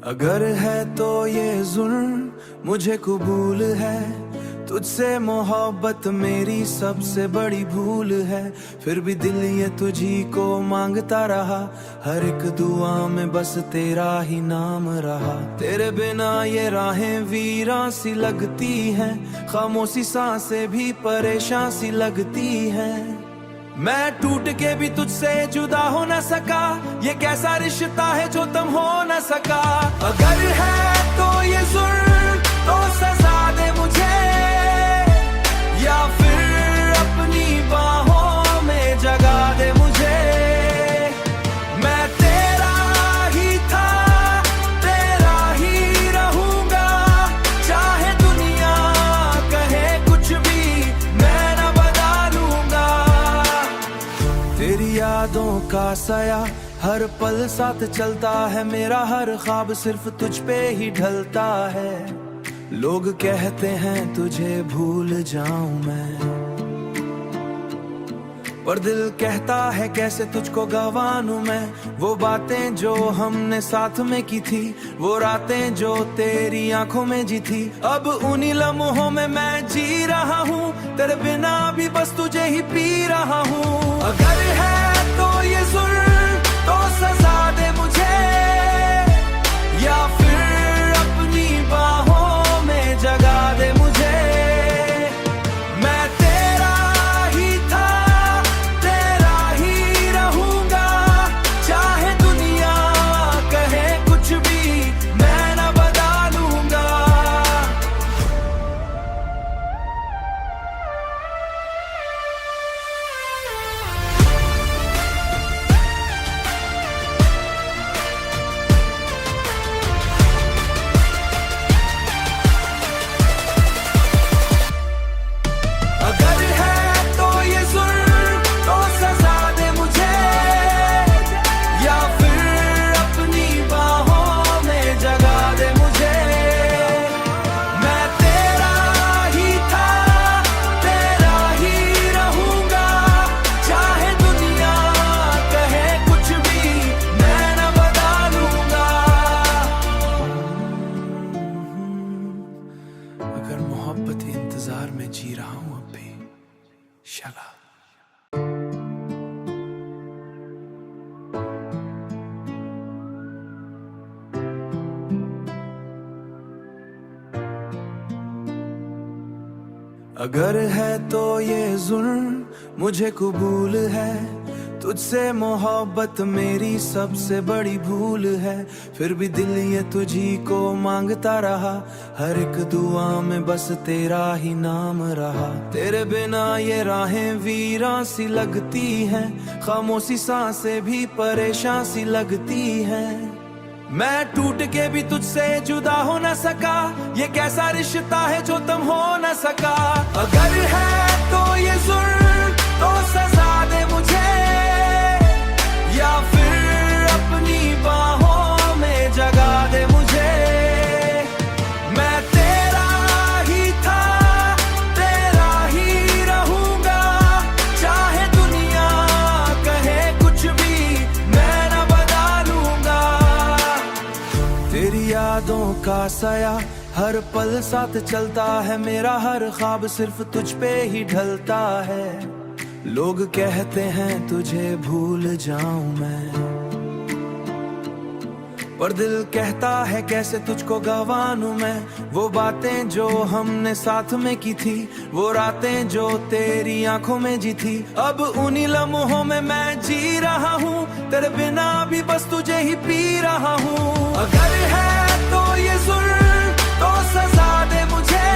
अगर है तो ये जुल्म मुझे कबूल है, तुझसे मोहब्बत मेरी सबसे बड़ी भूल है। फिर भी दिल ये तुझी को मांगता रहा, हर एक दुआ में बस तेरा ही नाम रहा। तेरे बिना ये राहें वीरान सी लगती हैं, खामोशी सांसें भी परेशान सी लगती हैं। मैं टूट के भी तुझसे जुदा हो न सका, ये कैसा रिश्ता है जो तुम हो न सका। अगर है तो ये जुल्म तो सजा दे मुझे, या फिर अपनी बाहों में जगा दे मुझे। मैं तेरा ही था, तेरा ही रहूंगा, चाहे दुनिया कहे कुछ भी मैं न बदलूंगा। तेरी यादों का साया हर पल साथ चलता है, मेरा हर ख्वाब सिर्फ तुझ पे ही ढलता है। लोग कहते हैं तुझे भूल जाऊं मैं, पर दिल कहता है कैसे तुझको गंवाऊं मैं। वो बातें जो हमने साथ में की थी, वो रातें जो तेरी आंखों में जी थी, अब उन्हीं लम्हों में मैं जी रहा हूँ। तेरे बिना भी बस तुझे ही पी रहा हूँ। अगर है तो ये जुल्म तो सजा दे मुझे, या फिर अपनी बाहों में जगा दे मुझे। मैं तेरा ही था, तेरा ही रहूंगा, चाहे दुनिया कहे कुछ भी मैं न बदलूंगा। अगर है तो ये जुल्म तो सजा दे मुझे, या फिर अपनी बाहों में जगा दे मुझे। मैं तेरा ही था, तेरा ही रहूंगा, चाहे दुनिया कहे कुछ भी मैं न बदलूंगा। अगर मोहब्बत ही इंतजार में जी रहा हूं अब भी, शला। अगर है तो ये जुल्म मुझे कबूल है, तुझसे मोहब्बत मेरी सबसे बड़ी भूल है। फिर भी दिल ये तुझी को मांगता रहा, हर एक दुआ में बस तेरा ही नाम रहा। तेरे बिना ये राहें वीरान सी लगती हैं, खामोशी सांसें भी परेशान सी लगती हैं। मैं टूट के भी तुझसे जुदा हो न सका, ये कैसा रिश्ता है जो तुम हो न सका। अगर है तो ये जुल्म तो सजा दे मुझे, या फिर अपनी बाहों में जगा दे मुझे। मैं तेरा ही था, तेरा ही रहूंगा, चाहे दुनिया कहे कुछ भी मैं न बदलूंगा। तेरी यादों का साया हर पल साथ चलता है, मेरा हर ख्वाब सिर्फ तुझ पे ही ढलता है। लोग कहते हैं तुझे भूल जाऊं मैं, पर दिल कहता है कैसे तुझको गंवाऊं मैं। वो बातें जो हमने साथ में की थी, वो रातें जो तेरी आंखों में जी थी, अब उन्हीं लम्हों में मैं जी रहा हूँ। तेरे बिना भी बस तुझे ही पी रहा हूँ। अगर है तो ये जुल्म तो सजा दे मुझे,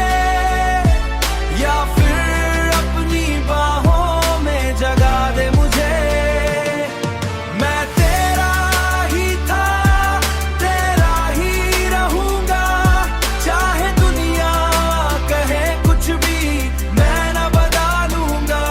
या फिर अपनी बाहों में जगा दे मुझे। मैं तेरा ही था, तेरा ही रहूंगा, चाहे दुनिया कहे कुछ भी मैं न बदलूंगा।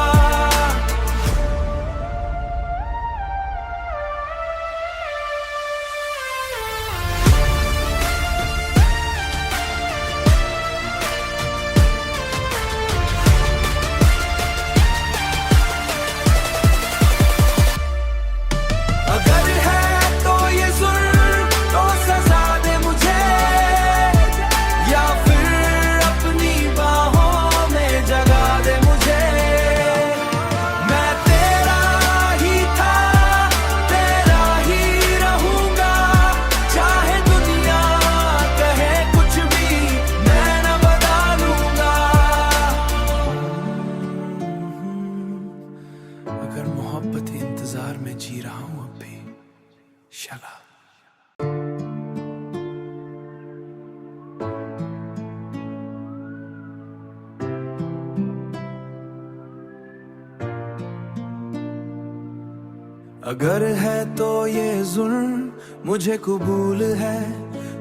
अगर है तो ये जुल्म मुझे कबूल है,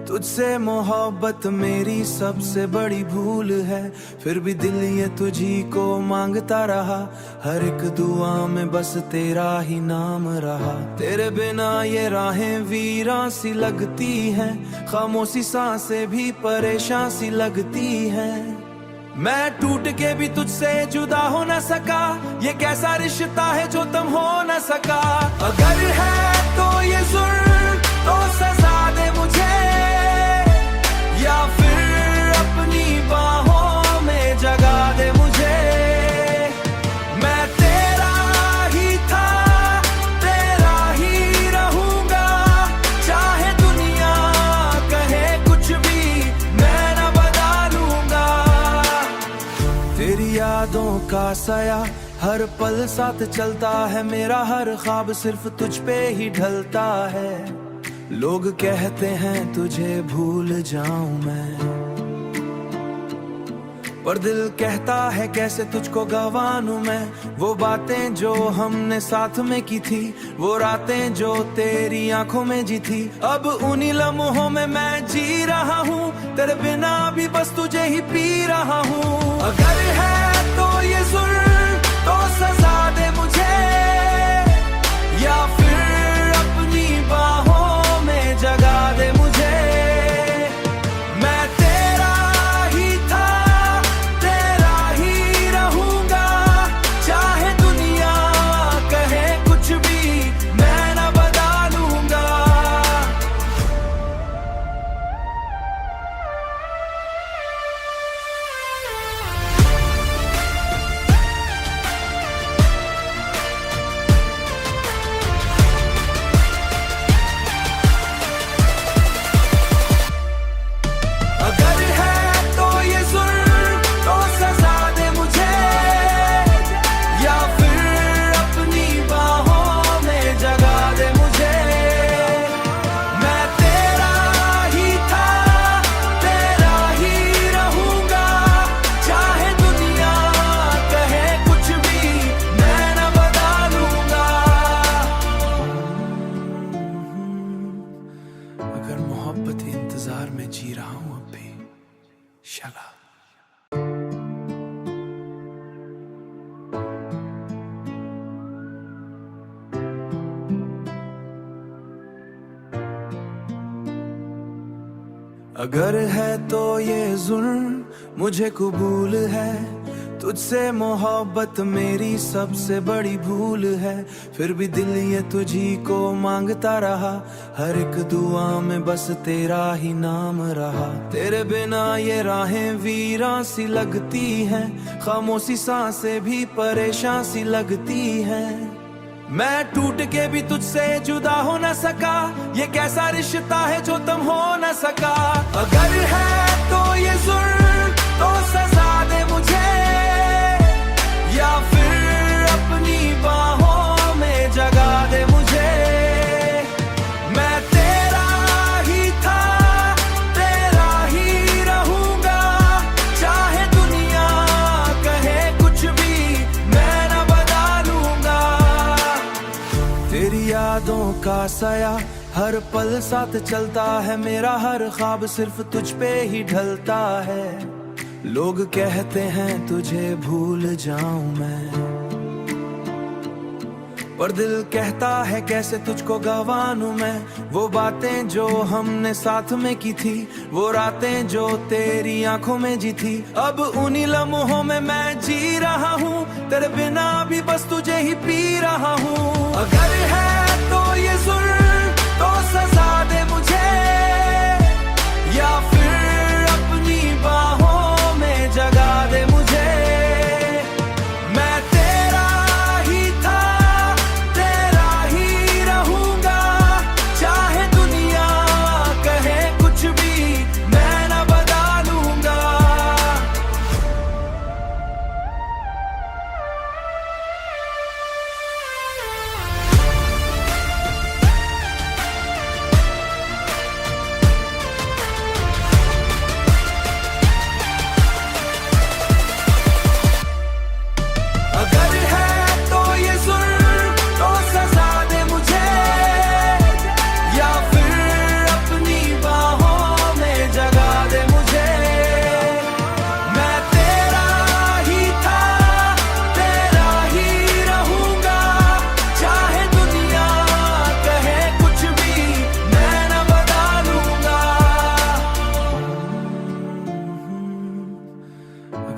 तुझसे मोहब्बत मेरी सबसे बड़ी भूल है। फिर भी दिल ये तुझी को मांगता रहा, हर एक दुआ में बस तेरा ही नाम रहा। तेरे बिना ये राहें वीरां सी लगती हैं, खामोशी सांसें भी परेशान सी लगती हैं। मैं टूट के भी तुझसे जुदा हो न सका, ये कैसा रिश्ता है जो तुम हो न सका। अगर है तो ये जुल्म तो सजा दे मुझे, या फिर अपनी बाहों में जगा दे मुझे। मैं तेरा ही था, तेरा ही रहूंगा, चाहे दुनिया कहे कुछ भी मैं न बदलूंगा। तेरी यादों का साया हर पल साथ चलता है, मेरा हर ख्वाब सिर्फ तुझ पे ही ढलता है। लोग कहते हैं तुझे भूल जाऊं मैं, पर दिल कहता है कैसे तुझको गंवाऊं मैं। वो बातें जो हमने साथ में की थी, वो रातें जो तेरी आंखों में जी थी, अब उन्हीं लम्हों में मैं जी रहा हूँ। तेरे बिना भी बस तुझे ही पी रहा हूँ। अगर है तो ये जुल्म तो सजा दे मुझे, या फिर अपनी बाहों में जगा दे मुझे। मैं तेरा ही था, तेरा ही रहूंगा, चाहे दुनिया कहे कुछ भी मैं न बदलूंगा। मोहब्बत के इंतजार में जी रहा हूं अब भी। शला अगर है तो ये जुल्म मुझे कबूल है, तुझसे मोहब्बत मेरी सबसे बड़ी भूल है। फिर भी दिल ये तुझी को मांगता रहा, हर एक दुआ में बस तेरा ही नाम रहा। तेरे बिना ये राहें वीरां सी लगती हैं, खामोशी सांसें भी परेशान सी लगती हैं। मैं टूट के भी तुझसे जुदा हो न सका, ये कैसा रिश्ता है जो तुम हो न सका। अगर है तो ये जुल्म तो सजा दे मुझे, या फिर अपनी बाहों में जगा दे मुझे। मैं तेरा ही था, तेरा ही रहूंगा, चाहे दुनिया कहे कुछ भी मैं न बदलूंगा। तेरी यादों का साया हर पल साथ चलता है, मेरा हर ख्वाब सिर्फ तुझ पे ही ढलता है। लोग कहते हैं तुझे भूल जाऊं मैं, पर दिल कहता है कैसे तुझको गंवाऊं मैं। वो बातें जो हमने साथ में की थी, वो रातें जो तेरी आंखों में जी थी, अब उन्हीं लम्हों में मैं जी रहा हूँ। तेरे बिना भी बस तुझे ही पी रहा हूँ। अगर है तो ये जुल्म तो सजा दे मुझे, या फिर अपनी बाहों में जगा दे मुझे। मैं तेरा ही था, तेरा ही रहूंगा, चाहे दुनिया कहे कुछ भी मैं न बदलूंगा।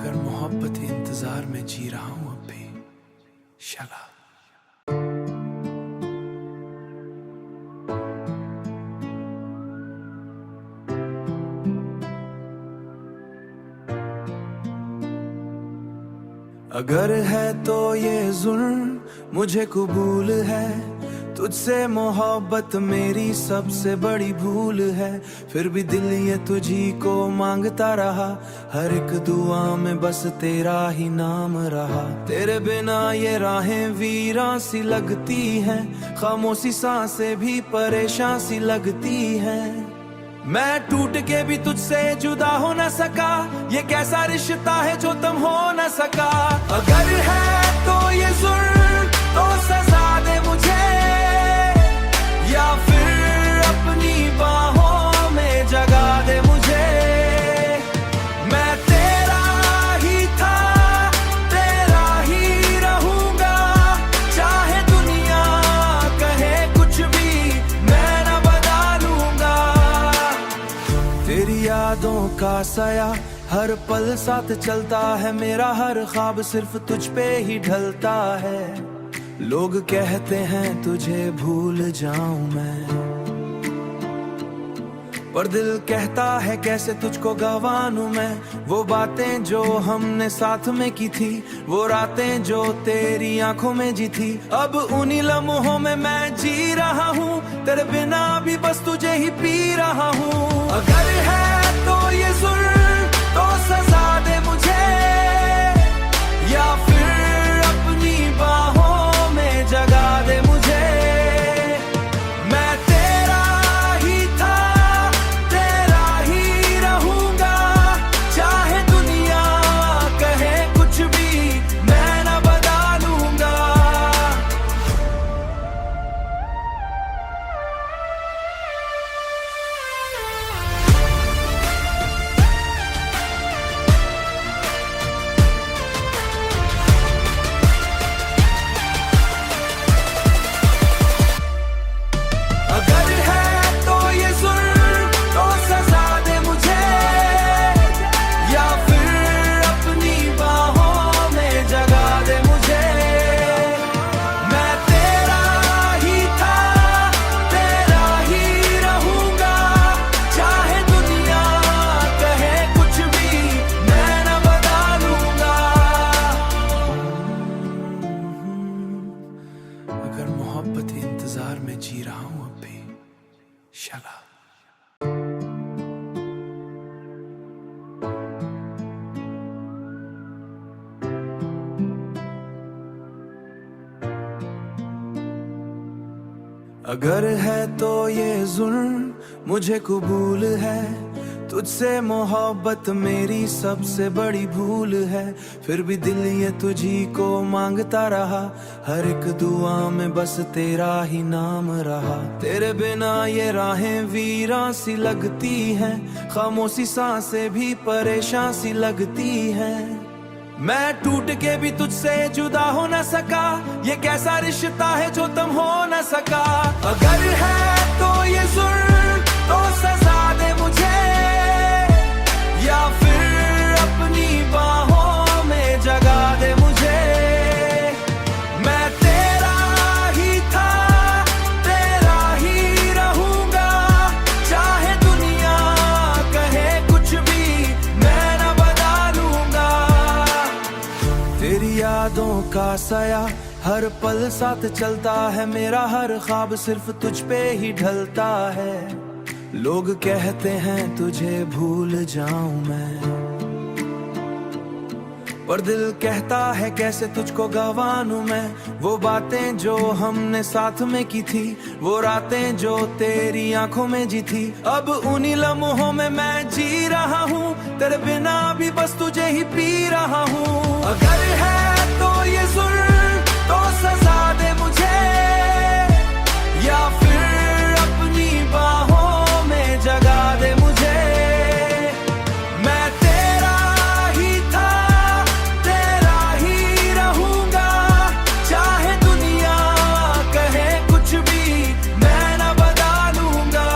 अगर मोहब्बत के इंतजार में जी रहा हूं अब भी शला। अगर है तो ये जुल्म मुझे कबूल है, तुझसे मोहब्बत मेरी सबसे बड़ी भूल है। फिर भी दिल ये तुझी को मांगता रहा, हर एक दुआ में बस तेरा ही नाम रहा। तेरे बिना ये राहें वीरान सी लगती हैं, खामोशी सांसें भी परेशान सी लगती हैं। मैं टूट के भी तुझसे जुदा हो न सका, ये कैसा रिश्ता है जो तुम हो न सका। अगर है तो ये जुल्म तो सजा दे मुझे, या फिर अपनी बाहों में जगा दे मुझे। मैं तेरा ही था, तेरा ही रहूंगा, चाहे दुनिया कहे कुछ भी मैं न बदलूंगा। तेरी यादों का साया हर पल साथ चलता है, मेरा हर ख्वाब सिर्फ तुझ पे ही ढलता है। लोग कहते हैं तुझे भूल जाऊं मैं, पर दिल कहता है कैसे तुझको गंवाऊं मैं। वो बातें जो हमने साथ में की थी, वो रातें जो तेरी आंखों में जी थी, अब उन्हीं लम्हों में मैं जी रहा हूँ। तेरे बिना भी बस तुझे ही पी रहा हूँ। अगर है तो ये जुल्म तो सजा दे मुझे, या फिर अपनी बाहों में जगा दे मुझे। मैं तेरा ही था, तेरा ही रहूंगा, चाहे दुनिया कहे कुछ भी मैं न बदलूंगा। अगर मोहब्बत के इंतजार में जी रहा हूं अब भी शला। अगर है तो ये जुल्म मुझे कबूल है, तुझसे मोहब्बत मेरी सबसे बड़ी भूल है। फिर भी दिल ये तुझी को मांगता रहा, हर एक दुआ में बस तेरा ही नाम रहा। तेरे बिना ये राहें वीरान सी लगती हैं, खामोशी सांसें भी परेशान सी लगती हैं। मैं टूट के भी तुझसे जुदा हो न सका, ये कैसा रिश्ता है जो तुम हो न सका। अगर है तो ये जुल्म तो सजा दे मुझे, या फिर अपनी बाहों में जगा दे मुझे। मैं तेरा ही था, तेरा ही रहूंगा, चाहे दुनिया कहे कुछ भी मैं न बदलूंगा। तेरी यादों का साया हर पल साथ चलता है, मेरा हर ख्वाब सिर्फ तुझ पे ही ढलता है। लोग कहते हैं तुझे भूल जाऊं मैं, पर दिल कहता है कैसे तुझको गंवाऊं मैं। वो बातें जो हमने साथ में की थी, वो रातें जो तेरी आंखों में जी थी, अब उन्हीं लम्हों में मैं जी रहा हूँ। तेरे बिना भी बस तुझे ही पी रहा हूँ। अगर है तो ये जुल्म तो सजा दे मुझे, या फिर अपनी बाहों में जगा दे मुझे। मैं तेरा ही था, तेरा ही रहूंगा, चाहे दुनिया कहे कुछ भी मैं न बदलूंगा।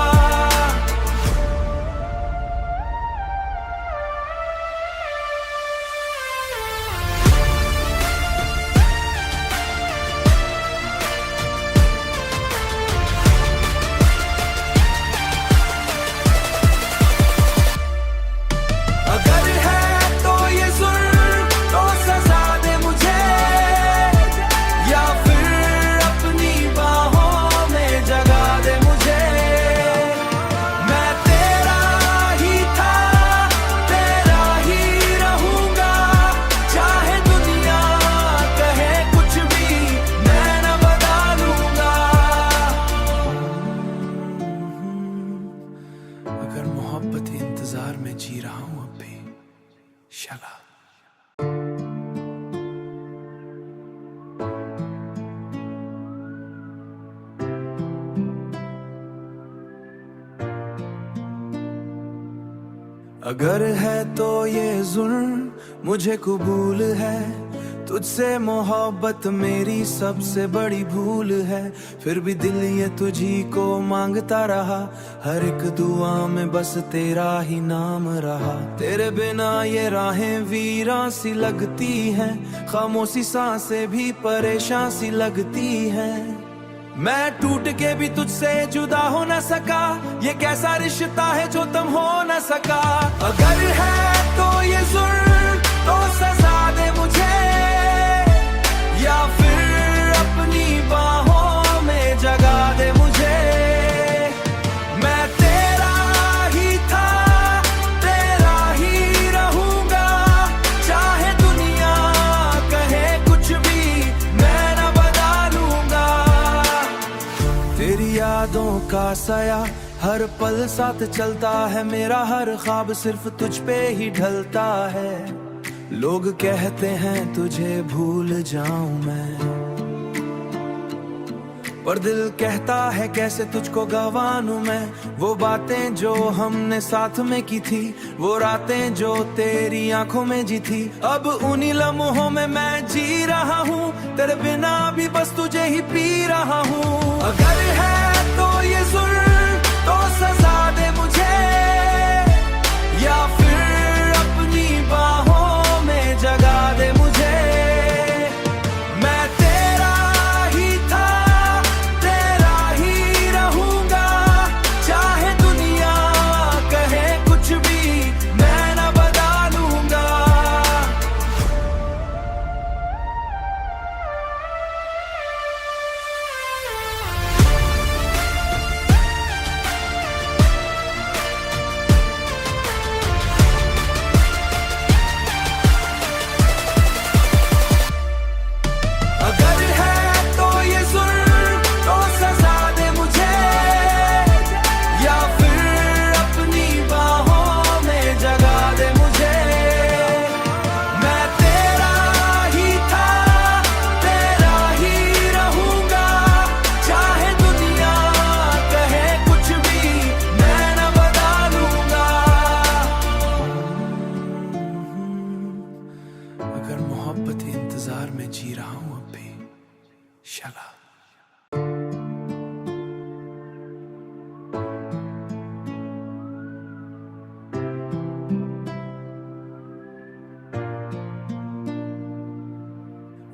अगर है तो ये जुल्म मुझे कबूल है, तुझसे मोहब्बत मेरी सबसे बड़ी भूल है। फिर भी दिल ये तुझी को मांगता रहा, हर एक दुआ में बस तेरा ही नाम रहा। तेरे बिना ये राहें वीरान सी लगती हैं, खामोशी सांसें भी परेशान सी लगती हैं। मैं टूट के भी तुझसे जुदा हो न सका, ये कैसा रिश्ता है जो तुम हो न सका। अगर है तो ये जुल्म तो सजा दे मुझे, या फिर अपनी बाहों में जगा दे मुझे। मैं तेरा ही था, तेरा ही रहूंगा, चाहे दुनिया कहे कुछ भी मैं न बदलूंगा। तेरी यादों का साया हर पल साथ चलता है, मेरा हर ख्वाब सिर्फ तुझ पे ही ढलता है। लोग कहते हैं तुझे भूल जाऊं मैं, पर दिल कहता है कैसे तुझको गंवाऊं मैं। वो बातें जो हमने साथ में की थी, वो रातें जो तेरी आंखों में जी थी, अब उन्हीं लम्हों में मैं जी रहा हूँ। तेरे बिना भी बस तुझे ही पी रहा हूँ। अगर है तो ये जुल्म तो सजा दे मुझे, या फिर अपनी बाहों में जगा दे मुझे। मैं तेरा ही था, तेरा ही रहूंगा, चाहे दुनिया कहे कुछ भी मैं न बदलूंगा। अगर है तो ये जुल्म तो सजा दे मुझे, या फिर अपनी बाहों में जगा दे मुझे। मैं तेरा ही था, तेरा ही रहूंगा, चाहे दुनिया कहे कुछ भी मैं न बदलूंगा। अगर मोहब्बत के इंतजार में जी रहा हूं अब भी, शला।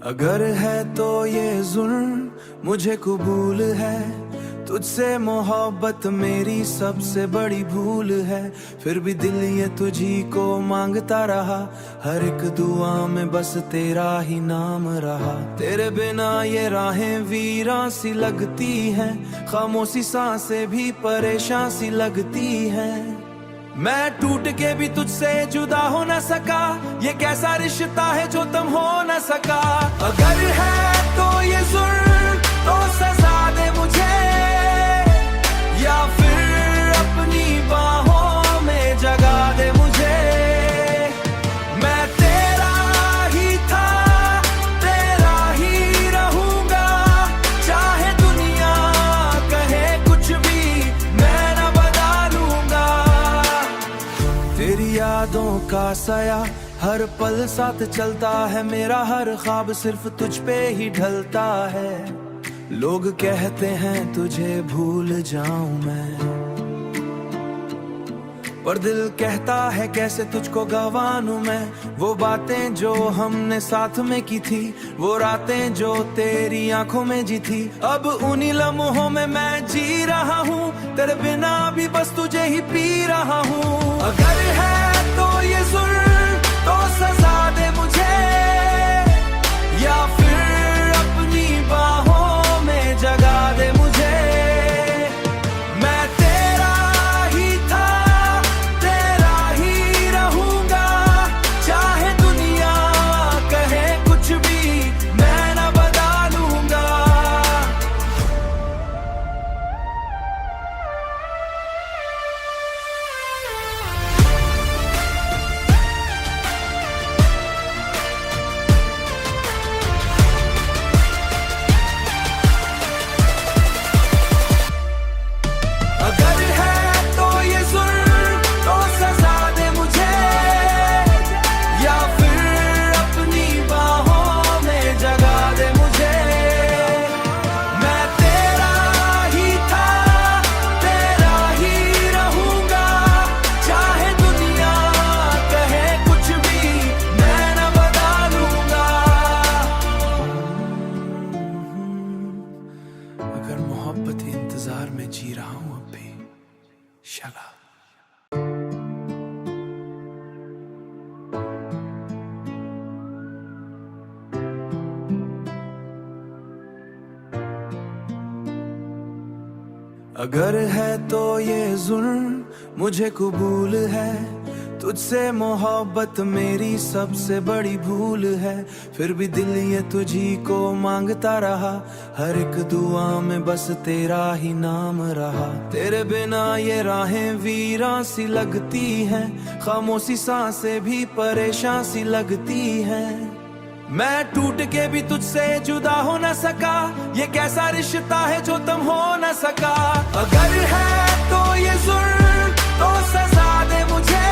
अगर है तो ये जुल्म मुझे कबूल है, तुझसे मोहब्बत मेरी सबसे बड़ी भूल है। फिर भी दिल ये तुझी को मांगता रहा, हर एक दुआ में बस तेरा ही नाम रहा। तेरे बिना ये राहें वीरान सी लगती हैं, खामोशी सांसें भी परेशान सी लगती हैं। मैं टूट के भी तुझसे जुदा हो न सका, ये कैसा रिश्ता है जो तुम हो न सका। अगर है तो ये जुल्म तो सजा दे मुझे, या फिर अपनी बाहों में जगा दे मुझे। मैं तेरा ही था, तेरा ही रहूंगा, चाहे दुनिया कहे कुछ भी मैं न बदलूंगा। तेरी यादों का साया हर पल साथ चलता है, मेरा हर ख्वाब सिर्फ तुझ पे ही ढलता है। लोग कहते हैं तुझे भूल जाऊं मैं, पर दिल कहता है कैसे तुझको गंवाऊं मैं। वो बातें जो हमने साथ में की थी, वो रातें जो तेरी आंखों में जी थी, अब उन्हीं लम्हों में मैं जी रहा हूँ। तेरे बिना भी बस तुझे ही पी रहा हूँ। अगर है तो ये जुल्म तो सजा दे मुझे, या फिर अपनी बाहों में जगा दे मुझे। मैं तेरा ही था, तेरा ही रहूंगा, चाहे दुनिया कहे कुछ भी मैं न बदलूंगा। अगर है तो ये जुल्म मुझे कबूल है, तुझसे मोहब्बत मेरी सबसे बड़ी भूल है। फिर भी दिल ये तुझी को मांगता रहा, हर एक दुआ में बस तेरा ही नाम रहा। तेरे बिना ये राहें वीरान सी लगती हैं, खामोशी सांसें भी परेशान सी लगती हैं। मैं टूट के भी तुझसे जुदा हो न सका, ये कैसा रिश्ता है जो तुम हो न सका। अगर है तो ये जुल्म तो सजा दे मुझे,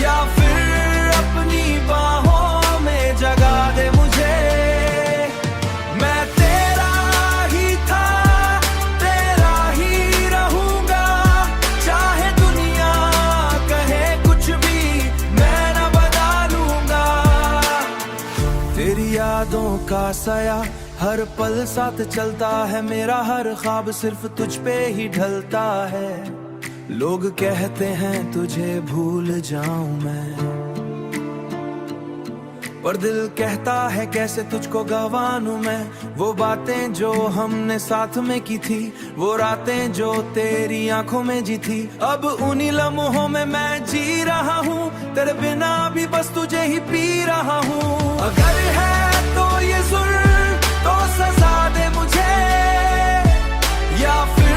या फिर अपनी बाहों में जगा दे मुझे। मैं तेरा ही था, तेरा ही रहूंगा, चाहे दुनिया कहे कुछ भी मैं न बदलूंगा। तेरी यादों का साया हर पल साथ चलता है, मेरा हर ख्वाब सिर्फ तुझ पे ही ढलता है। लोग कहते हैं तुझे भूल जाऊं मैं, पर दिल कहता है कैसे तुझको गंवाऊं मैं। वो बातें जो हमने साथ में की थी, वो रातें जो तेरी आंखों में जी थी, अब उन्हीं लम्हों में मैं जी रहा हूँ। तेरे बिना भी बस तुझे ही पी रहा हूँ। अगर है तो ये जुल्म तो सजा दे मुझे, या फिर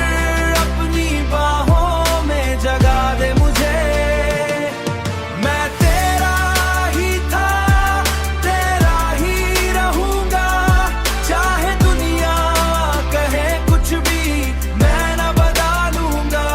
अपनी बाहों में जगा दे मुझे। मैं तेरा ही था, तेरा ही रहूंगा, चाहे दुनिया कहे कुछ भी मैं न बदलूंगा।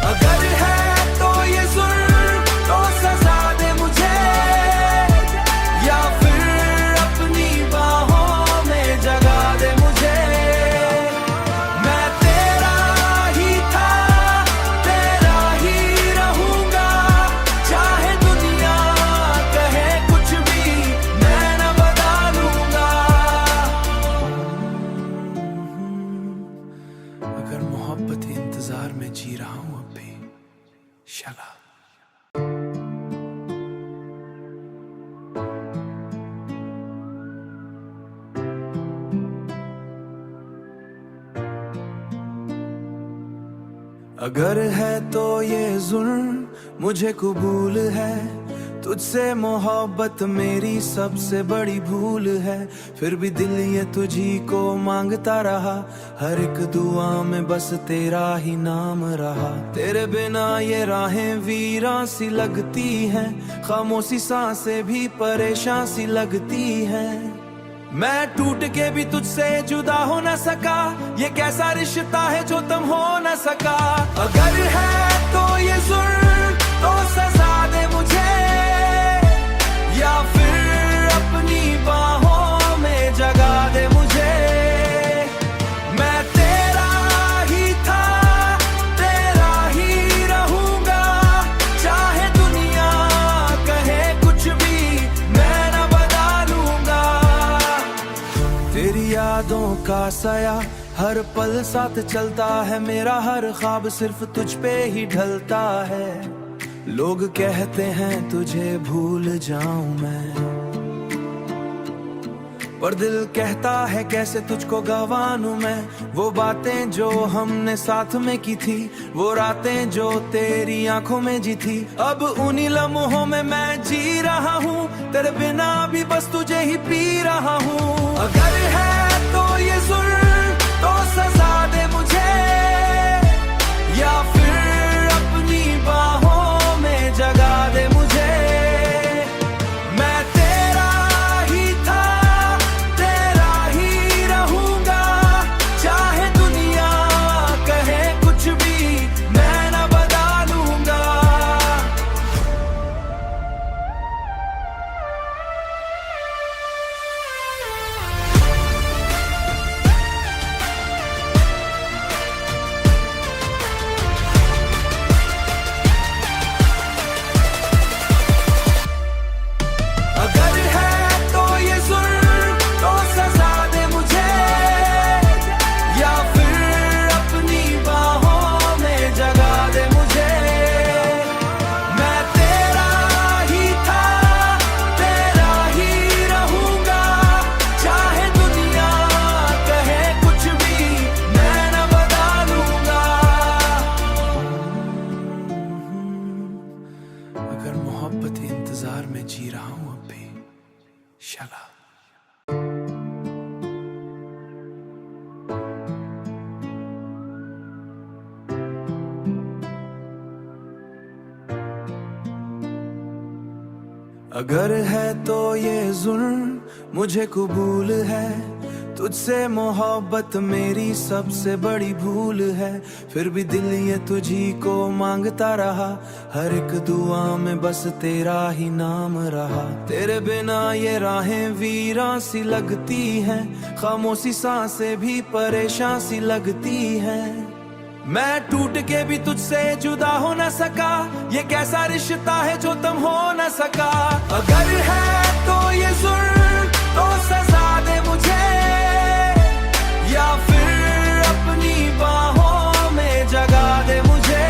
अगर है तो ये जुल्म तो सजा दे मुझे, या फिर अपनी बाहों में जगा दे मुझे। मैं तेरा ही था, तेरा ही रहूंगा, चाहे दुनिया कहे कुछ भी मैं न बदलूंगा। अगर मोहब्बत के इंतजार में जी रहा हूं अब भी, शला। अगर है तो ये जुल्म मुझे कबूल है, तुझसे मोहब्बत मेरी सबसे बड़ी भूल है। फिर भी दिल ये तुझी को मांगता रहा, हर एक दुआ में बस तेरा ही नाम रहा। तेरे बिना ये राहें वीरान सी लगती हैं, खामोशी सांसें भी परेशान सी लगती हैं। मैं टूट के भी तुझसे जुदा हो न सका, ये कैसा रिश्ता है जो तुम हो न सका। अगर है तो ये जुल्म तो सजा दे मुझे, या फिर अपनी बाहों में जगा दे मुझे। मैं तेरा ही था, तेरा ही रहूंगा, चाहे दुनिया कहे कुछ भी मैं न बदलूंगा। तेरी यादों का साया हर पल साथ चलता है, मेरा हर ख्वाब सिर्फ तुझ पे ही ढलता है। लोग कहते हैं तुझे भूल जाऊं मैं, पर दिल कहता है कैसे तुझको गंवाऊं मैं। वो बातें जो हमने साथ में की थी, वो रातें जो तेरी आंखों में जी थी, अब उन्हीं लम्हों में मैं जी रहा हूँ। तेरे बिना भी बस तुझे ही पी रहा हूँ। अगर है तो ये जुल्म तो सजा दे मुझे, या फिर अपनी बाहों में जगा दे मुझे। मैं तेरा ही था, तेरा ही रहूंगा, चाहे दुनिया कहे कुछ भी मैं न बदलूंगा। मोहब्बत इंतजार में जी रहा हूं अब भी। शला अगर है तो ये जुल्म मुझे कबूल है, तुझसे मोहब्बत मेरी सबसे बड़ी भूल है। फिर भी दिल ये तुझी को मांगता रहा, हर एक दुआ में बस तेरा ही नाम रहा। तेरे बिना ये राहें वीरां सी लगती हैं, खामोशी सांसें भी परेशान सी लगती हैं। मैं टूट के भी तुझसे जुदा हो न सका, ये कैसा रिश्ता है जो तुम हो न सका। अगर है तो ये जुल्म तो सजा दे मुझे, या फिर अपनी बाहों में जगा दे मुझे।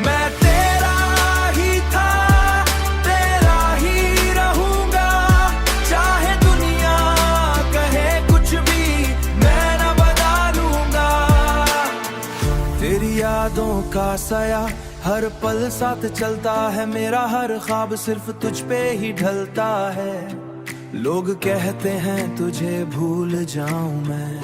मैं तेरा ही था, तेरा ही रहूंगा, चाहे दुनिया कहे कुछ भी मैं न बदलूंगा। तेरी यादों का साया हर पल साथ चलता है, मेरा हर ख्वाब सिर्फ तुझ पे ही ढलता है। लोग कहते हैं तुझे भूल जाऊं मैं,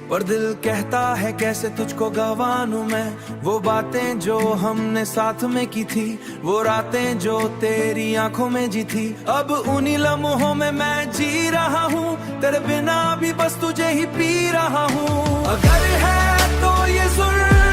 पर दिल कहता है कैसे तुझको गंवाऊं मैं। वो बातें जो हमने साथ में की थी, वो रातें जो तेरी आंखों में जी थी, अब उन्हीं लम्हों में मैं जी रहा हूँ। तेरे बिना भी बस तुझे ही पी रहा हूँ। अगर है तो ये जुल्म